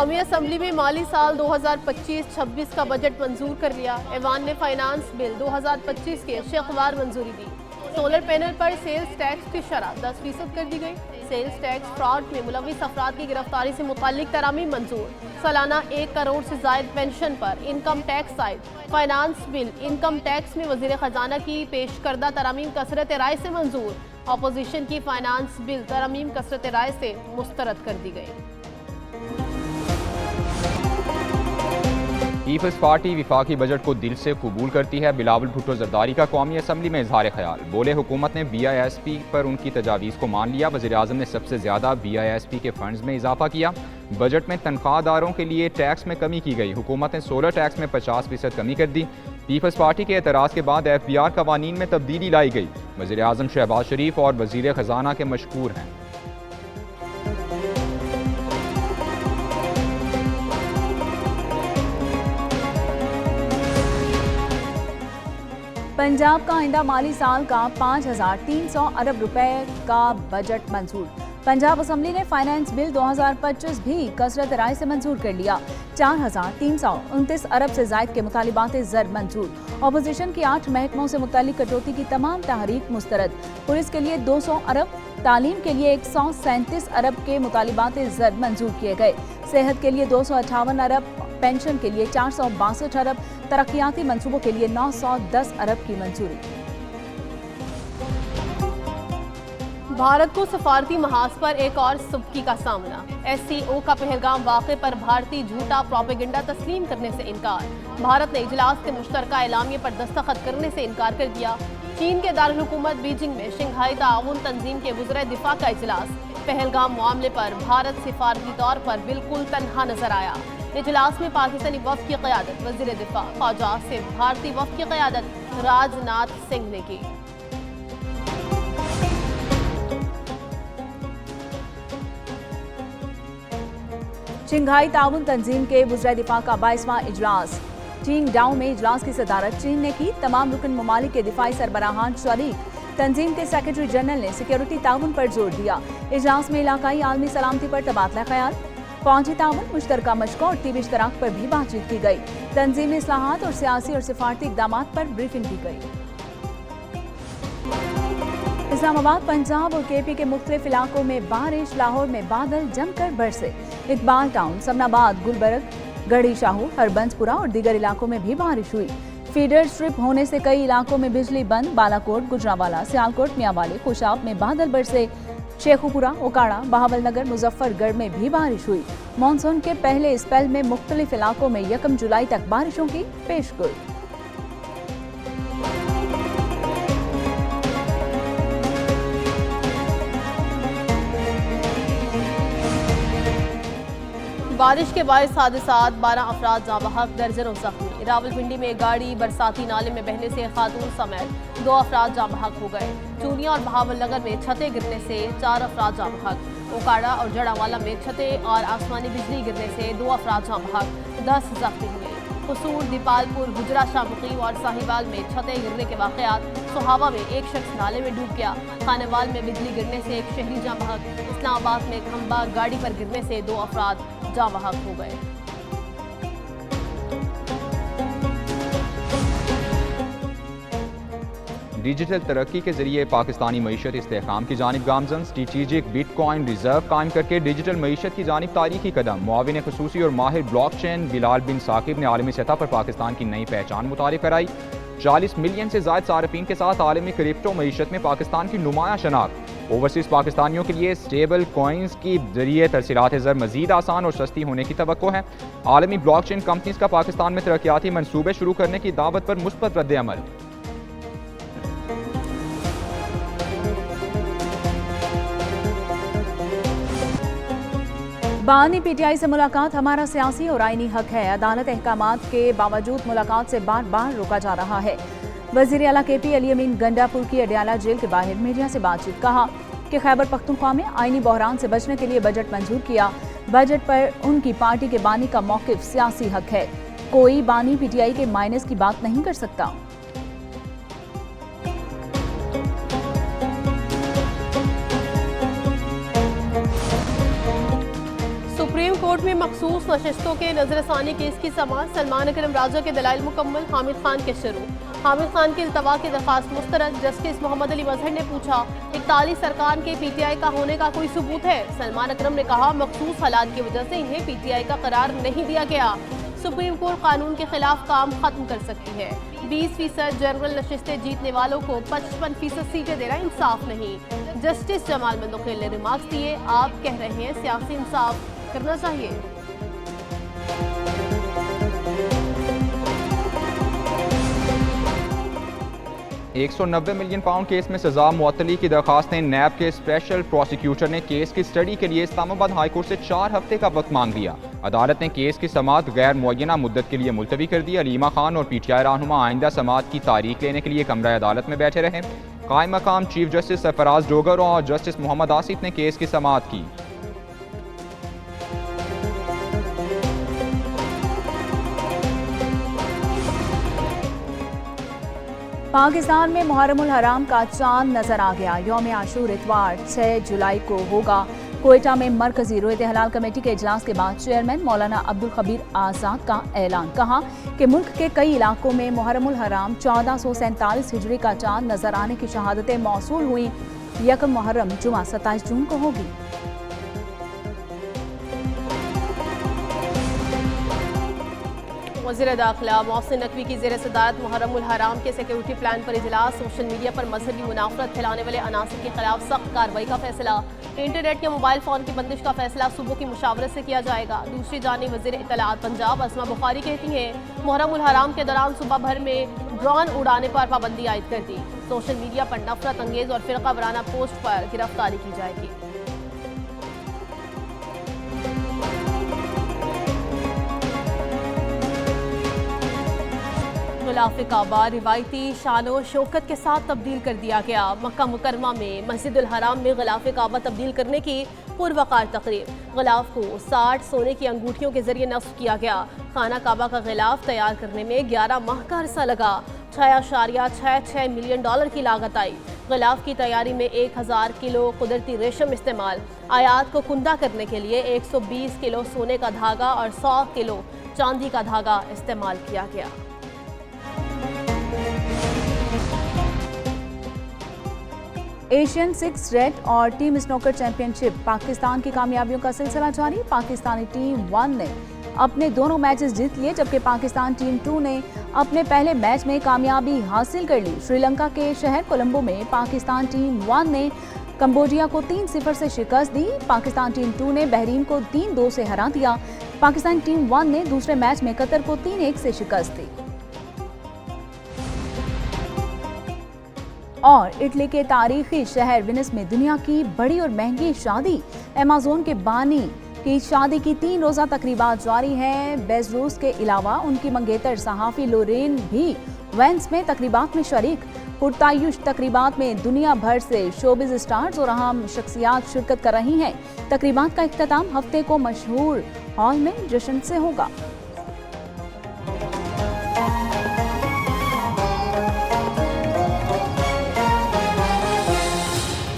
कौमी असम्बली में माली साल 2025-26 का बजट मंजूर कर लिया। ऐवान ने फाइनेंस बिल 2025 के शेखवार मंजूरी दी। सोलर पैनल पर सेल्स टैक्स की शरह 10% कर दी गई। सेल्स टैक्स फ्रॉड में मुलविस अफराद की गिरफ्तारी से मुताल्लिक तरामीम मंजूर। सालाना 1 करोड़ से जायद पेंशन पर इनकम टैक्स आयद। फाइनेंस बिल इनकम टैक्स में वजीर खजाना की पेश करदा तरामीम कसरत राय से मंजूर। अपोजिशन की फाइनेंस बिल तरामीम कसरत राय से मुस्तरद कर दी गई। पीपल्स पार्टी विफाकी बजट को दिल से कबूल करती है। बिलावल भुट्टो जरदारी का कौमी असम्बली में इजहार ख्याल। बोले हुकूमत ने BISP पर उनकी तजावीज़ को मान लिया। वज़ीर आज़म ने सबसे ज़्यादा BISP के फंड्स में इजाफा किया। बजट में तनख्वाहदारों के लिए टैक्स में कमी की गई। हुकूमत ने सोलर टैक्स में 50% कमी कर दी। पीपल्स पार्टी के एतराज़ के बाद FBR कवानीन में तब्दीली लाई गई। वज़ीर आज़म शहबाज शरीफ और वज़ीर ख़जाना के मशकूर हैं। पंजाब का आइंदा माली साल का 5300 अरब रुपए का बजट मंजूर। पंजाब असम्बली ने फाइनेंस बिल 2025 भी कसरत राय से मंजूर कर लिया। 4329 अरब से जायद के मुतालिबात ज़र मंजूर। अपोजिशन की 8 महकमों से मुतालिक कटौती की तमाम तहरीक मुस्तरद। पुलिस के लिए 200 अरब, तालीम के लिए 137 अरब के मुतालिबात ज़र मंजूर किए गए। सेहत के लिए 258 अरब, पेंशन के लिए 462 अरब, तरक्याती मंसूबों के लिए 910 अरब की मंजूरी। भारत को सफारती महाज पर एक और सबकी का सामना। SCO का पहलगाम वाक़े पर भारतीय झूठा प्रोपेगेंडा तस्लीम करने से इनकार। भारत ने इजलास के मुश्तरका एलामिये पर दस्तखत करने से इनकार कर दिया। चीन के दारुल हुकूमत बीजिंग में शंघाई ताउन तंजीम के वज़ीर दिफा का इजलास। पहलगाम मामले पर भारत सिफारती तौर पर बिल्कुल तन्हा नजर आया। इजलास में पाकिस्तानी वफ़द की क़यादत वज़ीर दिफा ख़ौजा से भारतीय वफ़द की क़यादत राजनाथ सिंह ने की। शंघाई ताउन तंजीम के वज़ीर दिफा का 22वां इजलास चिंगडाओ में इजलास की सदारत चीन ने की। तमाम रुकन ममालिक के दिफाई सरबराहान शरीक। तंजीम के सेक्रेटरी जनरल ने सिक्योरिटी ताउन पर जोर दिया। इजलास में इलाकाई आलमी सलामती पर तबादला ख्याल, फौजी ताउन, मुश्तरका मशकों और तीबी इश्तराक पर भी बातचीत की गई। तंजीमी इस्लाहात और सियासी और सिफारती इक़दामात पर ब्रीफिंग की गई। इस्लामाबाद, पंजाब और KP के मुख्तलिफ इलाकों में बारिश। लाहौर में बादल जमकर बरसे। इकबाल टाउन, समनाबाद, गुलबर्ग, गढ़ी शाहू, हरबंसपुरा और दीगर इलाकों में भी बारिश हुई। फीडर स्ट्रिप होने से कई इलाकों में बिजली बंद। बालाकोट, गुजरावाला, सियालकोट, मियांवाली, खुशाब में बादल बरसे। शेखुपुरा, ओकाड़ा, बहावलनगर, मुजफ्फरगढ़ में भी बारिश हुई। मानसून के पहले स्पेल में मुख्तलिफ इलाकों में 1 जुलाई तक बारिशों की पेशगोई। बारिश के बायस हादसात, 12 अफराद जाँ बहक, दर्जनों जख्मी। रावलपिंडी में गाड़ी बरसाती नाले में बहने से खातून समेत 2 अफराद जाँ बहक हो गए। चूनिया और बहावलनगर में छतें गिरने से 4 अफराद जाँ बहक। ओकाड़ा और जड़ावाला में छतें और आसमानी बिजली गिरने से 2 अफराद जाँ बहक, 10 जख्मी हुए। कसूर, दीपालपुर, गुजरा, शामुकीम और साहिवाल में छतें गिरने के वाक़यात। सोहावा में एक शख्स नाले में डूब गया। खानेवाल में बिजली गिरने से एक शहरी जाँ बहक। इस्लामाबाद में खंबा गाड़ी पर गिरने से 2 अफराद जाँ बहक हो गए। डिजिटल तरक्की के जरिए पाकिस्तानी मईशत इस्तेहकाम की जानिब गामजन। स्ट्रेटेजिक बिटकॉइन रिजर्व कायम करके डिजिटल मईशत की जानिब तारीखी कदम। मुआविन खसूसी और माहिर ब्लॉकचेन बिलाल बिन साकिब ने आलमी सतह पर पाकिस्तान की नई पहचान मुतारिफ कराई। 40 मिलियन से ज्यादा सार्फिन के साथ आलमी क्रिप्टो मईशत में पाकिस्तान की नुमाया शनाख्त। ओवरसीज पाकिस्तानियों के लिए स्टेबल कॉइन्स की जरिए तरसीलात ज़र मजीद आसान और सस्ती होने की तवक्को है। आलमी ब्लॉकचेन कंपनीज का पाकिस्तान में तरक्याती मनसूबे शुरू करने की दावत पर मुस्बत रद्द-ए-अमल। बानी PTI से मुलाकात हमारा सियासी और आईनी हक है। अदालत अहकामात के बावजूद मुलाकात से बार बार रोका जा रहा है। वज़ीर आला KP अली अमीन गंडापुर की अडयाला जेल के बाहर मीडिया से बातचीत। कहा कि खैबर पख्तूनख्वा में आईनी बहरान से बचने के लिए बजट मंजूर किया। बजट पर उनकी पार्टी के बानी का मौक़िफ़ सियासी हक है। कोई बानी PTI के माइनस की बात नहीं कर सकता। सुप्रीम कोर्ट में मखसूस नशिस्तों के नजरसानी केस की समाअत। सलमान अकरम राजा के दलाइल मुकम्मल, हामिद खान के शुरू। हामिद खान की इल्तवा की दरखास्त मुस्तरद। जस्टिस मोहम्मद अली मजहर ने पूछा, 41 अरकान के PTI का होने का कोई सबूत है? सलमान अकरम ने कहा, मखसूस हालात की वजह से इन्हें PTI का करार नहीं दिया गया। सुप्रीम कोर्ट कानून के खिलाफ काम खत्म कर सकती है। 20% जनरल नशिस्तें जीतने वालों को 55% सीटें देना इंसाफ नहीं। जस्टिस जमाल मंदोखेल ने रिमार्क्स दिए, आप कह रहे हैं सियासी इंसाफ करना चाहिए। £190 मिलियन केस में सजा मुअत्तली की दरखास्तें। नैब के स्पेशल प्रोसिक्यूटर ने केस की स्टडी के लिए इस्लामाबाद हाई कोर्ट से 4 हफ्ते का वक्त मांग लिया। अदालत ने केस की समाअत गैर मुअय्यना मुद्दत के लिए मुलतवी कर दी। अलीमा खान और PTI रहनुमा आइंदा समाअत की तारीख लेने के लिए कमरा अदालत में बैठे रहे। कायम मकाम चीफ जस्टिस सरफराज डोगर और जस्टिस मोहम्मद आसिफ ने केस की समाअत की। पाकिस्तान में मुहर्रम उल हराम का चांद नजर आ गया। यौम आशूर इतवार 6 जुलाई को होगा। कोयटा में मरकजी रोयत हलाल कमेटी के इजलास के बाद चेयरमैन मौलाना अब्दुल खबीर आज़ाद का ऐलान। कहा कि मुल्क के कई इलाकों में मुहर्रम उल हराम 1447 हिजरी का चांद नजर आने की शहादतें मौसूल हुई। यकम मुहर्रम जुमा 27 जून को होगी। वज़ीर दाखिला मोहसिन नकवी की ज़ेर सदारत मुहर्रम उल हराम के सिक्योरिटी प्लान पर इजलास। सोशल मीडिया पर मजहबी मुनाफरत फैलाने वाले अनासर के खिलाफ सख्त कार्रवाई का फैसला। इंटरनेट या मोबाइल फ़ोन की बंदिश का फैसला सुबह की मुशावरत से किया जाएगा। दूसरी जानिब वज़ीर इत्तलाआत पंजाब असमा बुखारी कहती हैं, मुहर्रम उल हराम के दौरान सुबह भर में ड्रोन उड़ाने पर पाबंदी आयद कर दी। सोशल मीडिया पर नफरत अंगेज और फिरका वराना पोस्ट पर गिरफ्तारी की जाएगी। ग़िलाफ़ काबा रिवायती शान शौकत के साथ तब्दील कर दिया गया। मक्का मुकरमा में मस्जिदुल हराम में ग़िलाफ़ काबा तब्दील करने की पुरवकार तकरीब। ग़िलाफ़ को 60 सोने की अंगूठियों के जरिए नस्ब किया गया। खाना काबा का ग़िलाफ़ तैयार करने में 11 माह का अरसा लगा। $6.66 मिलियन की लागत आई। ग़िलाफ़ की तैयारी में 1000 किलो कुदरती रेशम इस्तेमाल। आयात को कुंदा करने के लिए 120 किलो सोने का धागा और 100 किलो चांदी का धागा इस्तेमाल किया गया। एशियन 6 रेड और टीम स्नूकर चैंपियनशिप पाकिस्तान की कामयाबियों का सिलसिला जारी। पाकिस्तानी टीम 1 ने अपने दोनों मैचेस जीत लिए, जबकि पाकिस्तान टीम 2 ने अपने पहले मैच में कामयाबी हासिल कर ली। श्रीलंका के शहर कोलंबो में पाकिस्तान टीम 1 ने कंबोडिया को 3-0 से शिकस्त दी। पाकिस्तान टीम 2 ने बहरीन को 3-2 से हरा दिया। पाकिस्तान टीम 1 ने दूसरे मैच में कतर को 3-1 से शिकस्त दी। और इटली के तारीखी शहर वेनिस में दुनिया की बड़ी और महंगी शादी, अमेज़न के बानी की शादी की 3 रोज़ा तकरीबात जारी हैं। बेजरूस के अलावा उनकी मंगेतर सहाफ़ी लोरेन भी वेनिस में तकरीबात में शरीक। पुरतायुश तकरीबात में दुनिया भर से शोबिज स्टार्स और अहम शख्सियात शिरकत कर रही हैं। तकरीबात का इख्तिताम हफ्ते को मशहूर हॉल में जश्न से होगा।